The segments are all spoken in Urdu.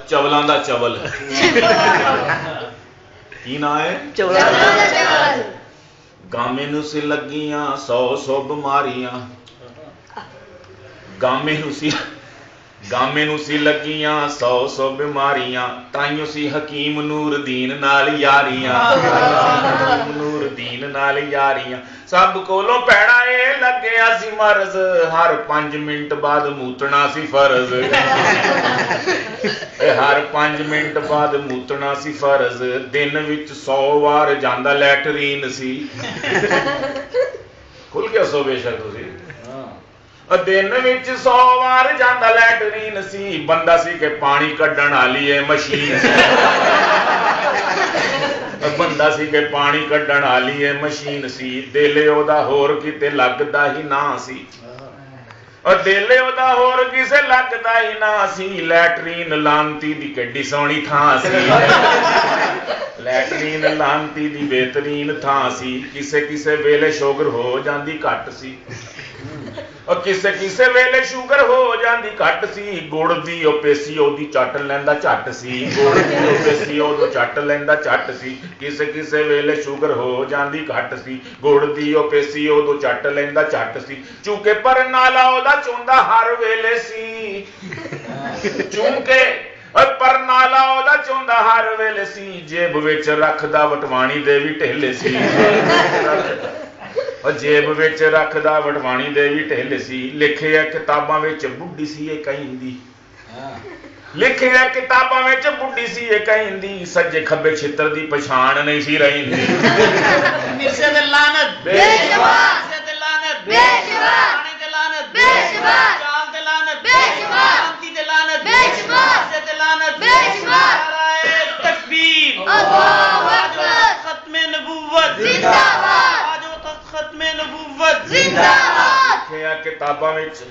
ਚਵਲਾਂ ਦਾ ਚਵਲ ਕੀ ਨਾਂ ਹੈ? ਗਾਮੇ ਨੂੰ ਸੀ ਲੱਗੀਆਂ 100 ਬਿਮਾਰੀਆਂ, ਗਾਮੇ ਨੂੰ ਸੀ ਲੱਗੀਆਂ 100 ਬਿਮਾਰੀਆਂ, ਤਾਈਓ ਸੀ ਹਕੀਮ ਨੂਰਦੀਨ ਨਾਲ ਯਾਰੀਆਂ, ਨੂਰਦੀਨ ਨਾਲ ਯਾਰੀਆਂ। ਸਭ ਕੋਲੋਂ ਪੈਣਾ ਇਹ ਲੱਗਿਆ ਸੀ ਮਰਜ਼, ਹਰ 5 ਮਿੰਟ ਬਾਅਦ ਮੂਤਣਾ ਸੀ ਫਰਜ਼, ਹਰ 5 ਮਿੰਟ ਬਾਅਦ ਮੂਤਣਾ ਸੀ ਫਰਜ਼। ਦਿਨ ਵਿੱਚ 100 ਵਾਰ ਜਾਂਦਾ ਲੈਟਰੀਨ ਸੀ। ਖੁੱਲ ਗਿਆ ਸੋ ਬੇਸ਼ੱਕ ਤੁਸੀਂ। ਦਿਨ ਵਿੱਚ 100 ਵਾਰ ਜਾਂਦਾ ਲੈਟਰੀਨ ਸੀ, ਬੰਦਾ ਸੀ ਕਿ ਪਾਣੀ ਕੱਢਣ ਵਾਲੀ ਏ ਮਸ਼ੀਨ, ਬੰਦਾ ਸੀ ਕਿ ਪਾਣੀ ਕੱਢਣ ਵਾਲੀ ਏ ਮਸ਼ੀਨ ਸੀ। ਦਿਲ ਉਹਦਾ ਹੋਰ ਕਿਤੇ ਲੱਗਦਾ ਹੀ ਨਾ ਸੀ, ਦਿਲ ਉਹਦਾ ਹੋਰ ਕਿਸੇ ਲੱਗਦਾ ਹੀ ਨਾ ਸੀ। ਲੈਟਰੀਨ ਲਾਂਤੀ ਦੀ ਕਿੱਡੀ ਸੋਹਣੀ ਥਾਂ ਸੀ, ਲੈਟਰੀਨ ਲਾਂਤੀ ਦੀ ਬਿਹਤਰੀਨ ਥਾਂ ਸੀ। ਕਿਸੇ ਵੇਲੇ ਸ਼ੂਗਰ ਹੋ ਜਾਂਦੀ ਘੱਟ ਸੀ, ਕਿਸੇ ਵੇਲੇ ਸ਼ੂਗਰ ਹੋ ਜਾਂਦੀ ਘੱਟ ਸੀ। ਗੁੜ ਦੀ ਉਹ ਪੇਸੀ ਉਹਦੀ ਚੱਟ ਲੈਂਦਾ ਝੱਟ ਸੀ, ਗੁੜ ਦੀ ਉਹ ਪੇਸੀ ਉਦੋਂ ਚੱਟ ਲੈਂਦਾ ਝੱਟ ਸੀ। ਕਿਸੇ ਵੇਲੇ ਸ਼ੂਗਰ ਹੋ ਜਾਂਦੀ ਘੱਟ ਸੀ, ਗੁੜ ਦੀ ਉਹ ਪੇਸੀ ਉਦੋਂ ਚੱਟ ਲੈਂਦਾ ਝੱਟ ਸੀ। ਚੂਕੇ ਪਰ ਨਾਲਾ ਉਹਦਾ ਚੋਂਦਾ ਹਰ ਵੇਲੇ ਸੀ, ਚੂਕੇ ਪਰ ਨਾਲਾ ਉਹਦਾ ਚੋਂਦਾ ਹਰ ਵੇਲੇ ਸੀ। ਜੇਬ ਵਿੱਚ ਰੱਖਦਾ ਵਟਵਾਣੀ ਦੇ ਵੀ ਢੇਲੇ ਸੀ, ਜੇਬ ਵਿੱਚ ਰੱਖਦਾ ਵਟਵਾਣੀ ਦੇ ਵੀ ਢਿੱਲ ਸੀ। ਲਿਖਿਆ ਕਿਤਾਬਾਂ ਵਿੱਚ ਬੁੱਢੀ ਸੀ ਇਹ ਕਹਿੰਦੀ, ਲਿਖਿਆ ਕਿਤਾਬਾਂ ਵਿੱਚ ਬੁੱਢੀ ਸੀ ਇਹ ਕਹਿੰਦੀ। ਸੱਜੇ ਖੱਬੇ ਛਿੱਤਰ ਦੀ ਪਛਾਣ ਨਹੀਂ ਸੀ ਰਹਿੰਦੀ। ਮਿਰਜ਼ੇ ਦੇ ਲਾਨਤ ਬੇਸ਼ਵਾਰ, ਮਿਰਜ਼ੇ ਦੇ ਲਾਨਤ ਬੇਸ਼ਵਾਰ, ਥਾਣੇ ਦੇ ਲਾਨਤ ਬੇਸ਼ਵਾਰ, ਚਾਲ ਦੇ ਲਾਨਤ ਬੇਸ਼ਵਾਰ, ਸ਼ਾਂਤੀ ਦੇ ਲਾਨਤ ਬੇਸ਼ਵਾਰ, ਮਿਰਜ਼ੇ ਦੇ ਲਾਨਤ ਬੇਸ਼ਵਾਰ। ਨਾਰਾਏ ਤਕਬੀਰ, ਅੱਲਾਹੁ ਅਕਬਰ, ਖਤਮੇ ਨਬੂਵਤ ਜ਼ਿੰਦਾਬਾਦ, ਖਤਮੇ ਨਬੂਵਤ ਜ਼ਿੰਦਾਬਾਦ। ਲਿਖਿਆ ਕਿਤਾਬਾਂ ਵਿੱਚ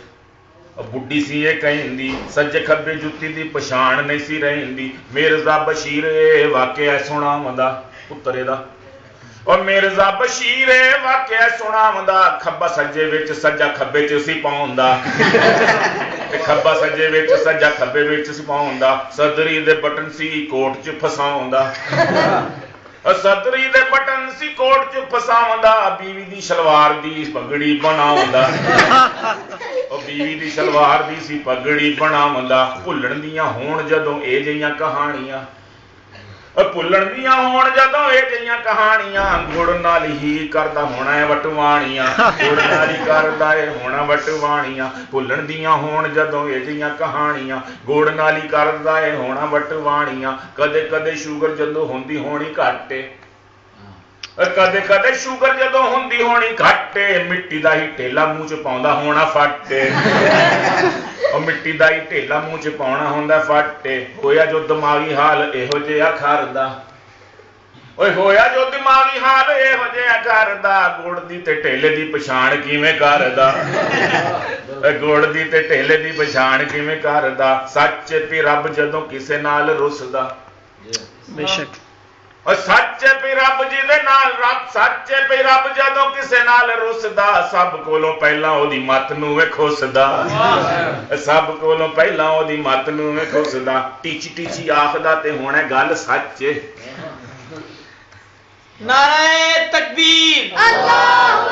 ਬੁੱਢੀ ਸੀ ਇਹ ਕਹਿੰਦੀ, ਸੱਜੇ ਖੱਬੇ ਜੁੱਤੀ ਦੀ ਪਛਾਣ ਨਹੀਂ ਸੀ ਰਹਿੰਦੀ। ਮਿਰਜ਼ਾ ਬਸ਼ੀਰ ਇਹ ਵਾਕਿਆ ਸੁਣਾਉਂਦਾ ਪੁੱਤਰੇ ਦਾ, ਉਹ ਮਿਰਜ਼ਾ ਬਸ਼ੀਰ ਇਹ ਵਾਕਿਆ ਸੁਣਾਉਂਦਾ। ਖੱਬਾ ਸੱਜੇ ਵਿੱਚ ਸੱਜਾ ਖੱਬੇ ਚ ਸੀ ਪਾਉਂਦਾ, ਖੱਬਾ ਸੱਜੇ ਵਿੱਚ ਸੱਜਾ ਖੱਬੇ ਵਿੱਚ ਸੀ ਪਾਉਂਦਾ। ਸਦਰੀ ਦੇ ਬਟਨ ਸੀ ਕੋਟ ਚ ਫਸਾਉਂਦਾ, ਸਦਰੀ ਦੇ ਬਟਨ ਸੀ ਕੋਟ ਚ ਫਸਾਉਂਦਾ। ਬੀਵੀ ਦੀ ਸਲਵਾਰ ਦੀ ਪਗੜੀ ਬਣਾਉਂਦਾ, ਉਹ ਬੀਵੀ ਦੀ ਸਲਵਾਰ ਦੀ ਸੀ ਪਗੜੀ ਬਣਾਉਂਦਾ। ਭੁੱਲਣ ਦੀਆਂ ਹੋਣ ਜਦੋਂ ਇਹ ਜਿਹੀਆਂ ਕਹਾਣੀਆਂ, ਭੁੱਲਣ ਦੀਆਂ ਹੋਣ ਜਦੋਂ ਇਹ ਜਿਹੀਆਂ ਕਹਾਣੀਆਂ। ਗੁੜ ਨਾਲ ਹੀ ਕਰਦਾ ਹੋਣਾ ਹੈ ਵਟਵਾਣੀਆਂ, ਗੁੜ ਨਾਲ ਹੀ ਕਰਦਾ ਇਹ ਹੋਣਾ ਵਟਵਾਣੀਆਂ। ਭੁੱਲਣ ਦੀਆਂ ਹੋਣ ਜਦੋਂ ਇਹ ਜਿਹੀਆਂ ਕਹਾਣੀਆਂ, ਗੁੜ ਨਾਲ ਹੀ ਕਰਦਾ ਇਹ ਹੋਣਾ ਵਟਵਾਣੀਆਂ। ਕਦੇ ਕਦੇ ਸ਼ੂਗਰ ਜਦੋਂ ਹੁੰਦੀ ਹੋਣੀ ਘੱਟ, ਕਦੇ ਕਦੇ ਸ਼ੂਗਰ ਜਦੋਂ ਹੁੰਦੀ ਹੋਣੀ ਘੱਟ। ਮਿੱਟੀ ਦਾ ਹੀ ਢੇਲਾ ਮੂੰਹ ਚ ਪਾਉਂਦਾ ਹੋਣਾ ਫੱਟ, ਉਹ ਮਿੱਟੀ ਦਾ ਹੀ ਢੇਲਾ ਮੂੰਹ ਚ ਪਾਉਣਾ ਹੁੰਦਾ ਫੱਟ। ਹੋਇਆ ਜੋ ਦਿਮਾਗੀ ਹਾਲ ਇਹੋ ਜਿਹਾ ਕਰਦਾ, ਓਏ ਹੋਇਆ ਜੋ ਦਿਮਾਗੀ ਹਾਲ ਇਹੋ ਜਿਹਾ ਕਰਦਾ। ਗੁੜ ਦੀ ਤੇ ਢੇਲੇ ਦੀ ਪਛਾਣ ਕਿਵੇਂ ਕਰਦਾ, ਗੁੜ ਦੀ ਤੇ ਢੇਲੇ ਦੀ ਪਛਾਣ ਕਿਵੇਂ ਕਰਦਾ। ਸੱਚ ਵੀ ਰੱਬ ਜਦੋਂ ਕਿਸੇ ਨਾਲ ਰੁੱਸਦਾ, ਬੇਸ਼ੱਕ ਸੱਚ ਵੀ ਰੱਬ ਜਿਹਦੇ ਨਾਲ ਸੱਚ ਵੀ ਰੱਬ ਜਦੋਂ ਕਿਸੇ ਨਾਲ ਰੁੱਸਦਾ। ਸਭ ਕੋਲੋਂ ਪਹਿਲਾਂ ਉਹਦੀ ਮੱਤ ਨੂੰ ਵੇ ਖੁੱਸਦਾ, ਸਭ ਕੋਲੋਂ ਪਹਿਲਾਂ ਉਹਦੀ ਮੱਤ ਨੂੰ ਵੇ ਖੁੱਸਦਾ। ਟੀਚੀ ਟੀਚੀ ਆਖਦਾ ਤੇ ਹੁਣ ਗੱਲ ਸੱਚ। ਨਾਰਾਏ ਤਕਬੀਰ, ਅੱਲਾਹੁ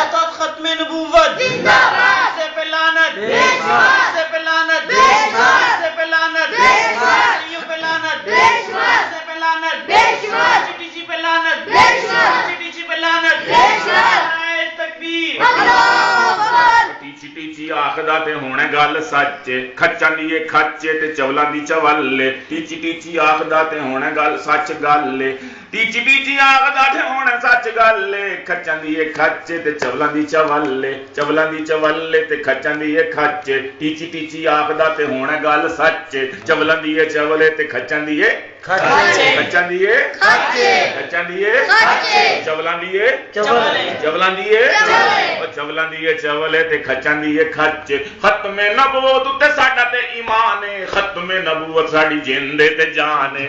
ਅਕਬਰ, ਖਤਮੇ ਨਬੂਵਤ ਜ਼ਿੰਦਾਬਾਦ। ਸੇ ਪੇ ਲਾਨਤ ਬੇਸ਼ਵਾਰ, ਸੇ ਪੇ ਲਾਨਤ ਬੇਸ਼ਵਾਰ, ਸੇ ਪੇ ਲਾਨਤ ਬੇਸ਼ਵਾਰ, ਯੂ ਪੇ ਲਾਨਤ ਬੇਸ਼ਵਾਰ, ਸੇ ਪੇ ਲਾਨਤ ਬੇਸ਼ਵਾਰ, ਚਿੱਟੀ ਪੇ ਲਾਨਤ ਬੇਸ਼ਵਾਰ, ਚਿੱਟੀ ਪੇ ਲਾਨਤ ਬੇਸ਼ਵਾਰ। ਨਾਰਾਏ ਤਕਬੀਰ, ਅੱਲਾਹੁ ਅਕਬਰ। ਟੀਚੀ ਟੀਚੀ ਆਖਦਾ ਤੇ ਹੁਣ ਗੱਲ ਸੱਚ। ਖੱਚਾਂ ਦੀ ਇਹ ਖੱਚ ਤੇ ਚਵਲਾਂ ਦੀ ਚਵਲ, ਟੀਚੀ ਟੀਚੀ ਆਖਦਾ ਤੇ ਹੁਣ ਗੱਲ ਸੱਚ ਗੱਲ। ਟੀਚੀ ਟੀਚੀ ਆਖਦਾ ਤੇ ਹੁਣ ਸੱਚ ਗੱਲ। ਖੱਚਾਂ ਦੀ ਇਹ ਖੱਚ ਤੇ ਚਵਲਾਂ ਦੀ ਚਵਲ, ਚਵਲਾਂ ਦੀ ਚਵਲ ਤੇ ਖੱਚਾਂ ਦੀ ਇਹ ਖੱਚ। ਟੀਚੀ ਟੀਚੀ ਆਖਦਾ ਤੇ ਹੁਣ ਗੱਲ ਸੱਚ। ਚਵਲਾਂ ਦੀ ਇਹ ਚਵਲ ਤੇ ਖੱਚਾਂ ਦੀ ਇਹ ਖੱਚਾਂ ਦੀ ਇਹ ਖੱਚਾਂ ਦੀ ਇਹ ਚਵਲਾਂ ਦੀ ਇਹ ਚਵਲਾਂ ਦੀ ਇਹ ਚਵਲਾਂ ਦੀ ਇਹ ਚਵਲ ਤੇ ਖੱਚਾਂ ਦੀ ਇਹ ਖੱਚ। ਖਤਮੇ ਨਬੂਵਤ ਉੱਤੇ ਸਾਡਾ ਤੇ ਈਮਾਨ ਏ, ਖਤਮੇ ਨਬੂਵਤ ਸਾਡੀ ਜਿੰਦ ਤੇ ਜਾਨ ਏ।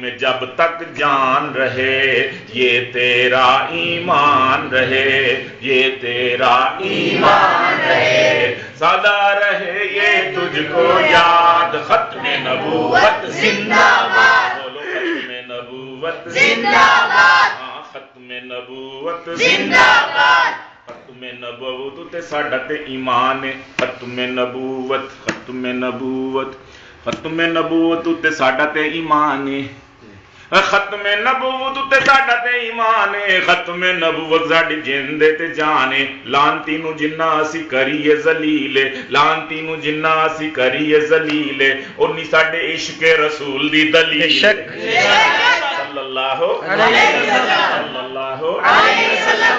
میں جب تک جان رہے یہ تیرا ایمان رہے یہ تیرا ایمان رہے سدا رہے یہ تجھ کو یاد ختم نبوت زندہ باد بولو ختم نبوت زندہ باد ہاں ختم نبوت زندہ باد ختم نبوت تے ساڈا تے ایمان ہے ختم نبوت ختم نبوت ختم نبوت تے ساڈا تے ایمان ہے ختم نبوت تے ساڈا تے ایمان ہے ختم نبوت ساڈی جند تے جان ہے لانتی نو جنہ اسی کریے ذلیل لانتی نو جنہ اسی کریے ذلیل اونی ساڈے عشق رسول دی دلیل صلی اللہ علیہ وسلم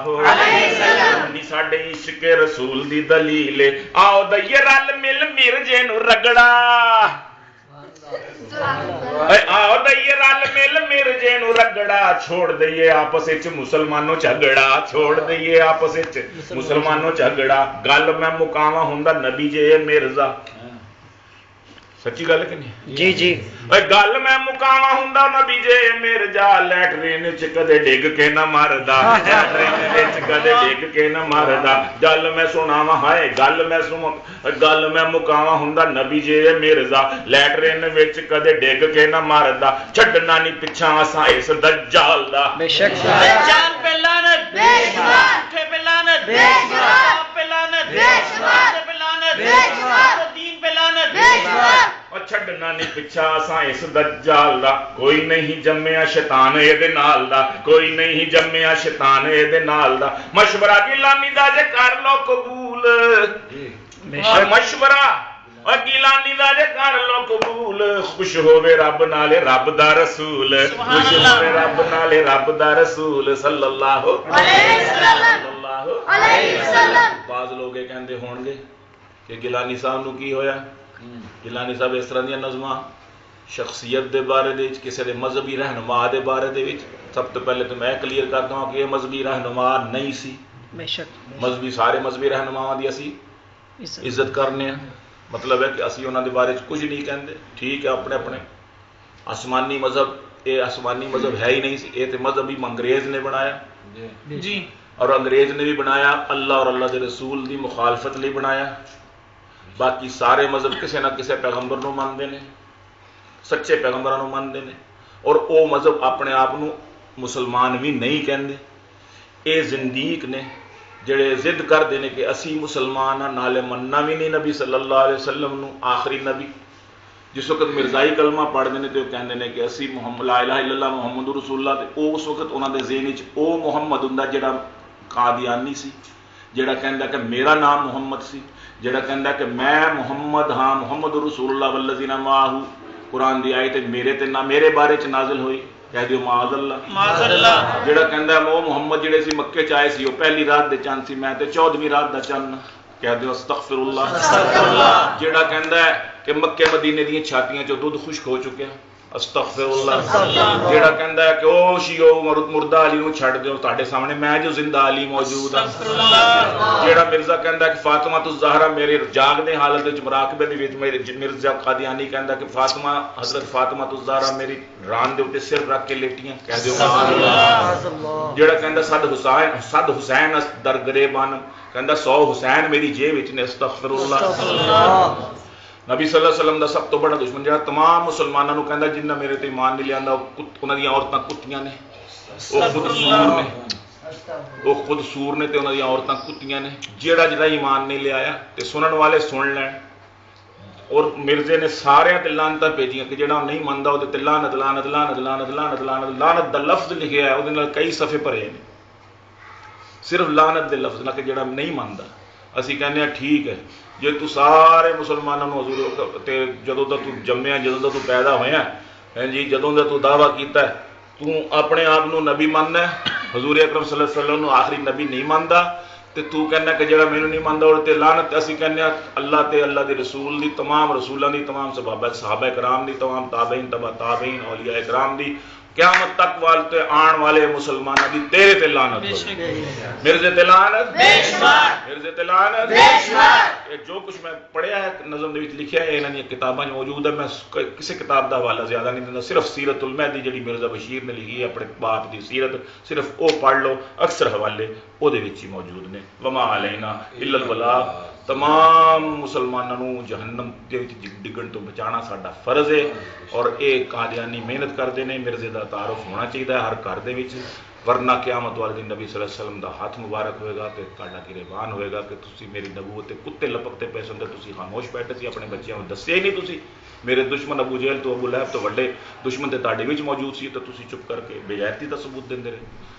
اونی ساڈے عشق رسول دی دلیل آؤ دئیے رل مل مرجے نو رگڑا آؤ دئیے رل مل مرجے نو رگڑا چھوڑ دئیے آپس وچ مسلمانوں جھگڑا چھوڑ دئیے آپس وچ مسلمانوں جھگڑا گل میں مکاواں ہوندا نبی جے مرزا سچی گل کہ نہیں جی جی گل میں مکاواں ہوندا نبی جے مرزا لیٹرین وچ کدے ڈگ کے نہ مردا لیٹرین وچ کدے ڈگ کے نہ مردا گل میں سناواں ہائے گل میں مکاواں ہوندا نبی جے مرزا لیٹرین وچ کدے ڈگ کے نہ مردا چھڈنا نہیں پچھاں اساں اس دجال دا بے شک دجال پہ لعنت بے شک پہ لعنت بے شک پہ لعنت بے شک پہ لعنت بے شک دین پہ لعنت بے شک اور چھڈنا نہیں پچھا اساں اس دجال دا کوئی نہیں جمیا شیطان اے دے نال دا کوئی نہیں جمیا شیطان اے دے نال دا مشورہ گیلانی دا جے کر لو قبول مشورہ اور گیلانی دا جے کر لو قبول خوش ہووے رب نالے رب دا رسول خوش ہووے رب نالے رب دا رسول صلی اللہ علیہ وسلم بعض لوگ یہ کہندے ہون گے کہ گیلانی صاحب نو کی ہویا گیلانی صاحب اس طرح دیا نظماں شخصیت دے بارے دے کسی دے مذہبی رہنما دے بارے دے سب تو پہلے تو میں کلیئر کرتا ہوں کہ یہ مذہبی رہنما نہیں سی مذہبی سارے مذہبی رہنما دی اسی عزت کرنے ہیں مطلب ہے کہ اسی انہوں دے بارے کچھ نہیں کہندے ٹھیک ہے اپنے اپنے آسمانی مذہب یہ آسمانی مذہب ہے ہی نہیں سی یہ تو مذہب بھی انگریز نے بنایا جی اور انگریز نے بھی بنایا اللہ اور اللہ دے رسول دی مخالفت لئی بنایا باقی سارے مذہب کسی نہ کسی پیغمبر نو مانتے ہیں سچے پیغمبروں نو مانتے ہیں اور او مذہب اپنے آپ نو مسلمان بھی نہیں کہندے اے زندیق نے جڑے ضد کرتے ہیں کہ اسی مسلمان ہاں نالے مننا بھی نہیں نبی صلی اللہ علیہ وسلم نو آخری نبی جس وقت مرزائی کلمہ پڑھتے ہیں تو کہتے ہیں کہ اسی محمد لا الہ الا اللہ محمد رسول اللہ تے اس وقت انہوں دے ذہن وچ او محمد ہوندا جڑا قادیانی سی جڑا کہندا کہ میرا نام محمد سی جڑا کہندا کہ میں محمد ہاں محمد رسول اللہ والذین معہ قرآن دی آیت میرے تے نہ میرے بارے چ نازل ہوئی کہہ دیو معاذ اللہ جڑا کہندا ہے وہ محمد جڑے سی مکے چ آئے سی وہ پہلی رات دے چند سی میں تے 14ویں رات دا چند کہہ دیو استغفر اللہ جڑا کہندا ہے کہ مکے مدینے دی چھاتیاں چ دودھ خشک ہو چکے استغفر اللہ جڑا کہندا ہے کہ او شیو مردہ علی نو چھڈ دیو تہاڈے سامنے میں جو زندہ علی موجود ہاں جڑا مرزا کہندا ہے کہ فاطمہ الزہرا میرے جاگ دے حالت وچ مراقبے دے وچ میرے مرزا قادیانی کہندا کہ فاطمہ حضرت فاطمہ الزہرا میری ران دے اوتے سر رکھ کے لیٹیاں کہہ دیو سبحان اللہ جڑا کہندا صد حسین در گریبان کہندا 100 حسین میری جیب وچ نے استغفر اللہ نبی صلی اللہ علیہ وسلم دا سب تو بڑا دشمن جہاں تمام مسلمانوں کو کہندا جنہ میرے تے ایمان نہیں لیاندا انہاں دی عورتاں کتیاں نے وہ خود سور نے تے انہاں دی عورتاں کتیاں نے جیڑا ایمان نہیں لے آیا تے سنن والے سن لین اور مرزے نے سارے تے لعنتاں بھیجیاں کہ جڑا نہیں مندا او تے لعنت لعنت لعنت لعنت لعنت لعنت لعنت دا لفظ لکھیا ہے او دے نال کئی صفحے بھرے نے صرف لعنت دے لفظ نہ کہ جڑا نہیں مندا اسی کہنے ہیں ٹھیک ہے جے تو سارے مسلمانوں نو حضور تے جدوں دا تو جمیا جدوں دا تو پیدا ہویا ہے جی جدوں دا تو دعویٰ کیتا ہے تو اپنے آپ نو نبی ماننا ہے حضور اکرم صلی اللہ علیہ وسلم نو آخری نبی نہیں ماندا تے تو کہنا کہ جڑا مینوں نہیں ماندا اور تے لعنت اسی کہنے اللہ تے اللہ دے رسول دی تمام رسولاں دی تمام صحابہ کرام دی تمام تابعین تبع تابعین اولیاء کرام دی قیامت تک والے آن والے مسلمانوں کی تیرے تے لعنت ہو مرزے تے لعنت مرزے تے لعنت جو کچھ میں پڑھیا ہے نظم دے وچ لکھیا ہے انہاں دی کتاباں موجود ہے میں کسی کتاب دا حوالہ زیادہ نہیں دیندا صرف سیرت المہدی جڑی مرزا بشیر نے لکھی ہے اپنے باپ دی سیرت صرف او پڑھ لو اکثر حوالے او دے وچ ہی موجود نے وما علینا الا البلاغ تمام مسلمانوں جہنم دے وچ ڈگن تو بچانا ساڈا فرض ہے اور اے قادیانی محنت کردے نے مرزے دا تعارف ہونا چاہیے ہر گھر دے وچ ورنہ قیامت والے دن نبی صلی اللہ علیہ وسلم دا ہاتھ مبارک ہوئے گا تے تہاڈا گریبان ہوئے گا کہ تسی میری نبوت تے کتے لپکتے پے سن تے تسی خاموش بیٹھے سی اپنے بچیاں نوں دسیا ہی نہیں تسی میرے دشمن ابو جہل تو ابو لہب تو وڈے دشمن تے تہاڈے وچ موجود سی تے تسی چپ کر کے بے غیرتی دا ثبوت دیندے رہے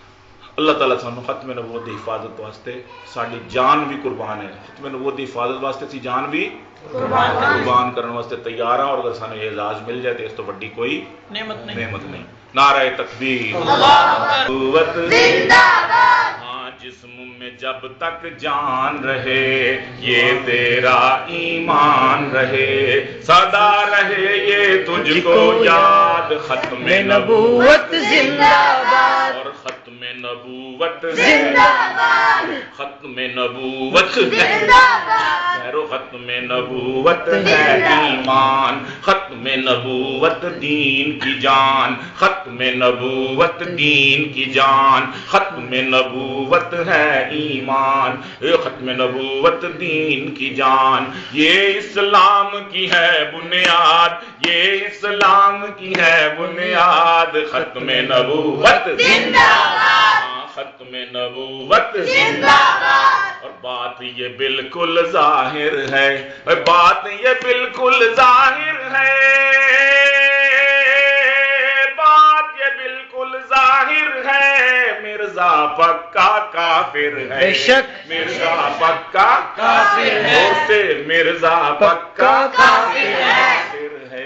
اللہ تعالیٰ سانو ختم نبوت دی حفاظت واسطے ساری جان بھی قربان ہے ختم نبوت دی حفاظت واسطے سی جان بھی قربان کرنے واسطے تیار ہیں اور اگر سانو یہ اعزاز مل جائے تو اس تو بڑی کوئی نعمت نہیں نعرہ تکبیر نبوت زندہ باد ہاں جسم میں جب تک جان رہے یہ تیرا ایمان رہے سدا رہے یہ تجھ کو یاد ختم نبوت زندہ باد اور ختم نبوت زندہ باد ختم نبوت زندہ باد ختم نبوت ہے ایمان ختم نبوت دین کی جان ختم نبوت دین کی جان ختم نبوت ہے ایمان ختم نبوت دین کی جان یہ اسلام کی ہے بنیاد یہ اسلام کی ہے بنیاد ختم نبوت زندہ باد ختم نبوت زندہ باد اور بات یہ بالکل ظاہر ہے بات یہ بالکل ظاہر ہے بات یہ بالکل ظاہر ہے مرزا پکا کافر ہے بے شک مرزا پکا کافر ہے مرزا پکا کافر ہے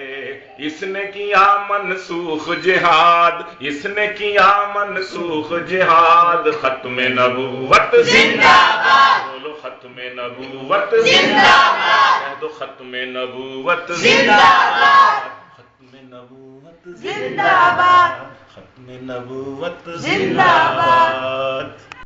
اس نے کیا منسوخ جہاد اس نے کیا منسوخ جہاد ختم نبوت زندہ باد بولو ختم نبوت زندہ باد کہہ دو ختم نبوت زندہ باد ختم نبوت زندہ باد ختم نبوت زندہ باد